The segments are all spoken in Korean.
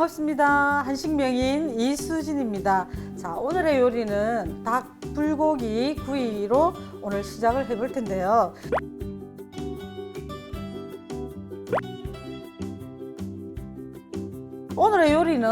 반갑습니다. 한식명인 이수진입니다. 자, 오늘의 요리는 닭 불고기 구이로 오늘 시작을 해볼 텐데요. 오늘의 요리는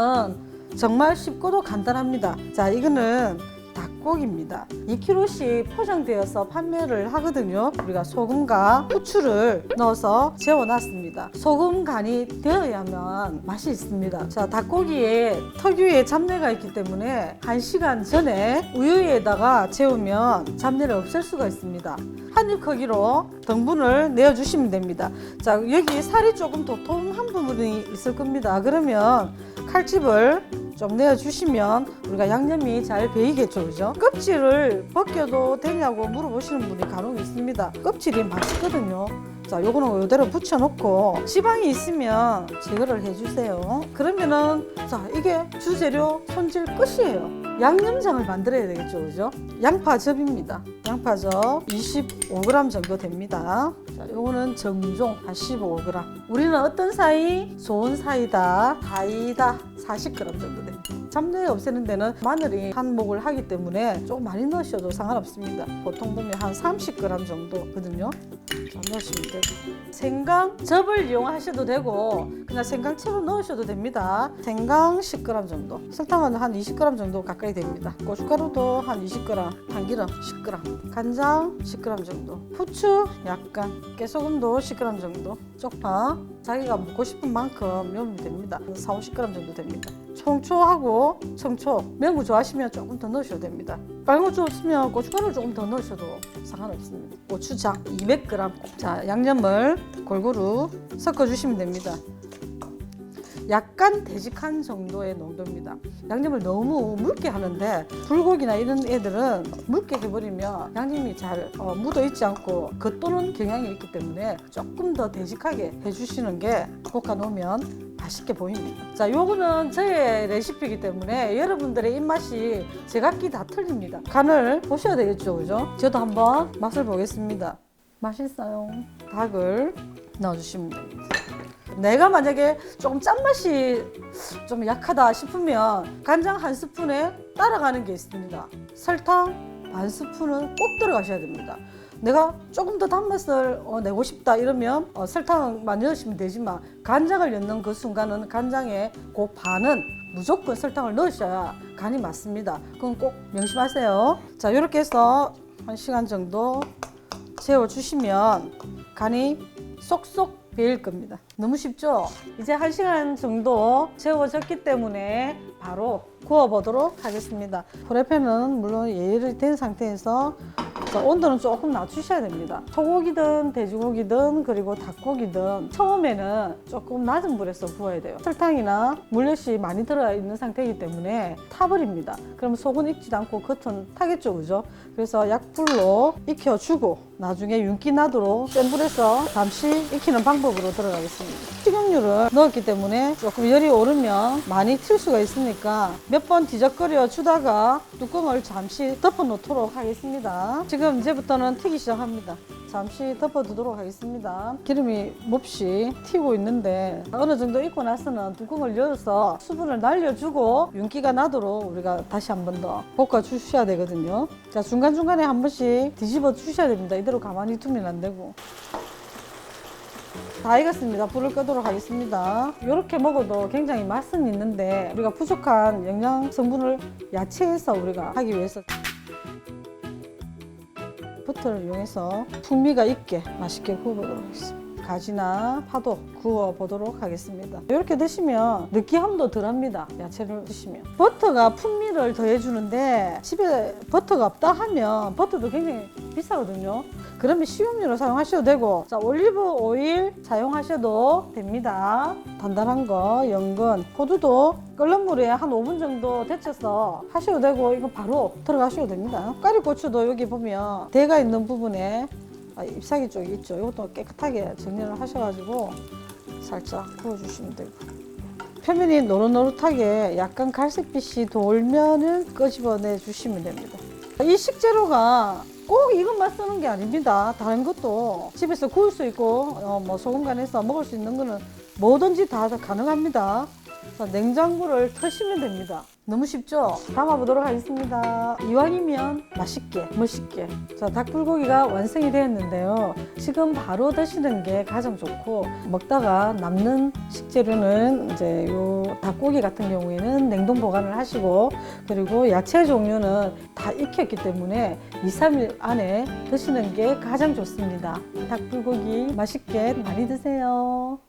정말 쉽고도 간단합니다. 자, 이거는 닭고기입니다. 2kg씩 포장되어서 판매를 하거든요. 우리가 소금과 후추를 넣어서 재워놨습니다. 소금 간이 되어야만 맛이 있습니다. 자, 닭고기에 특유의 잡내가 있기 때문에 1시간 전에 우유에다가 재우면 잡내를 없앨 수가 있습니다. 한입 크기로 등분을 내어주시면 됩니다. 자, 여기 살이 조금 도톰한 부분이 있을 겁니다. 그러면 칼집을 좀 내어주시면 우리가 양념이 잘 배이겠죠, 그죠? 껍질을 벗겨도 되냐고 물어보시는 분이 간혹 있습니다. 껍질이 맛있거든요. 자, 요거는 이대로 붙여놓고 지방이 있으면 제거를 해주세요. 그러면은 자, 이게 주재료 손질 끝이에요. 양념장을 만들어야 되겠죠, 그죠? 양파즙입니다. 양파즙 25g 정도 됩니다. 자, 요거는 정종 한 15g. 우리는 어떤 사이? 좋은 사이다, 다이다 40g 정도 됩니다. 잡내 없애는 데는 마늘이 한 몫을 하기 때문에 조금 많이 넣으셔도 상관없습니다. 보통 보면 한 30g 정도거든요. 자, 넣으시면 되고, 생강즙을 이용하셔도 되고 그냥 생강채로 넣으셔도 됩니다. 생강 10g 정도, 설탕은 한 20g 정도 가까이 됩니다. 고춧가루도 한 20g, 참기름 10g, 간장 10g 정도, 후추 약간, 깨소금도 10g 정도, 쪽파 자기가 먹고 싶은 만큼 넣으면 됩니다. 40, 50g 정도 됩니다. 청초하고 청초, 매운 거 좋아하시면 조금 더 넣으셔도 됩니다. 빨간 고추 없으면 고춧가루 조금 더 넣으셔도 상관없습니다. 고추장 200g. 자, 양념을 골고루 섞어주시면 됩니다. 약간 되직한 정도의 농도입니다. 양념을 너무 묽게 하는데 불고기나 이런 애들은 묽게 해버리면 양념이 잘 묻어 있지 않고 겉도는 경향이 있기 때문에 조금 더 되직하게 해주시는 게 볶아 놓으면 맛있게 보입니다. 자, 요거는 저의 레시피이기 때문에 여러분들의 입맛이 제각기 다 틀립니다. 간을 보셔야 되겠죠, 그죠? 저도 한번 맛을 보겠습니다. 맛있어요. 닭을 넣어주시면 됩니다. 내가 만약에 조금 짠맛이 좀 약하다 싶으면 간장 한 스푼에 따라가는 게 있습니다. 설탕 반 스푼은 꼭 들어가셔야 됩니다. 내가 조금 더 단맛을 내고 싶다 이러면 설탕만 넣으시면 되지만 간장을 넣는 그 순간은 간장의 그 반은 무조건 설탕을 넣으셔야 간이 맞습니다. 그건 꼭 명심하세요. 자, 이렇게 해서 1시간 정도 재워주시면 간이 쏙쏙 배일 겁니다. 너무 쉽죠? 이제 1시간 정도 재워졌기 때문에 바로 구워보도록 하겠습니다. 프라이팬은 물론 예열이 된 상태에서 온도는 조금 낮추셔야 됩니다. 소고기든 돼지고기든 그리고 닭고기든 처음에는 조금 낮은 불에서 구워야 돼요. 설탕이나 물엿이 많이 들어있는 상태이기 때문에 타버립니다. 그럼 속은 익지도 않고 겉은 타겠죠, 그죠? 그래서 약불로 익혀주고 나중에 윤기 나도록 센 불에서 잠시 익히는 방법으로 들어가겠습니다. 식용유를 넣었기 때문에 조금 열이 오르면 많이 튈 수가 있으니까 몇 번 뒤적거려 주다가 뚜껑을 잠시 덮어 놓도록 하겠습니다. 지금 이제부터는 튀기 시작합니다. 잠시 덮어두도록 하겠습니다. 기름이 몹시 튀고 있는데 어느 정도 익고 나서는 뚜껑을 열어서 수분을 날려주고 윤기가 나도록 우리가 다시 한 번 더 볶아 주셔야 되거든요. 자, 중간중간에 한 번씩 뒤집어 주셔야 됩니다. 이대로 가만히 두면 안 되고. 다 익었습니다. 불을 끄도록 하겠습니다. 이렇게 먹어도 굉장히 맛은 있는데 우리가 부족한 영양 성분을 야채에서 우리가 하기 위해서 버터를 이용해서 풍미가 있게 맛있게 구워보도록 하겠습니다. 가지나 파도 구워보도록 하겠습니다. 이렇게 드시면 느끼함도 덜합니다. 야채를 드시면 버터가 풍미를 더해주는데 집에 버터가 없다 하면 버터도 굉장히 비싸거든요. 그러면 식용유로 사용하셔도 되고, 자, 올리브 오일 사용하셔도 됩니다. 단단한 거, 연근, 호두도 끓는 물에 한 5분 정도 데쳐서 하셔도 되고, 이거 바로 들어가셔도 됩니다. 까리고추도 여기 보면 대가 있는 부분에 잎사귀 쪽이 있죠. 이것도 깨끗하게 정리를 하셔가지고 살짝 구워주시면 되고, 표면이 노릇노릇하게 약간 갈색빛이 돌면은 끄집어내 주시면 됩니다. 이 식재료가 꼭 이것만 쓰는 게 아닙니다. 다른 것도 집에서 구울 수 있고 뭐 소금 간해서 먹을 수 있는 거는 뭐든지 다 가능합니다. 자, 냉장고를 터시면 됩니다. 너무 쉽죠? 담아보도록 하겠습니다. 이왕이면 맛있게, 멋있게. 자, 닭불고기가 완성이 되었는데요. 지금 바로 드시는 게 가장 좋고, 먹다가 남는 식재료는 이제 요 닭고기 같은 경우에는 냉동 보관을 하시고, 그리고 야채 종류는 다 익혔기 때문에 2, 3일 안에 드시는 게 가장 좋습니다. 닭불고기 맛있게 많이 드세요.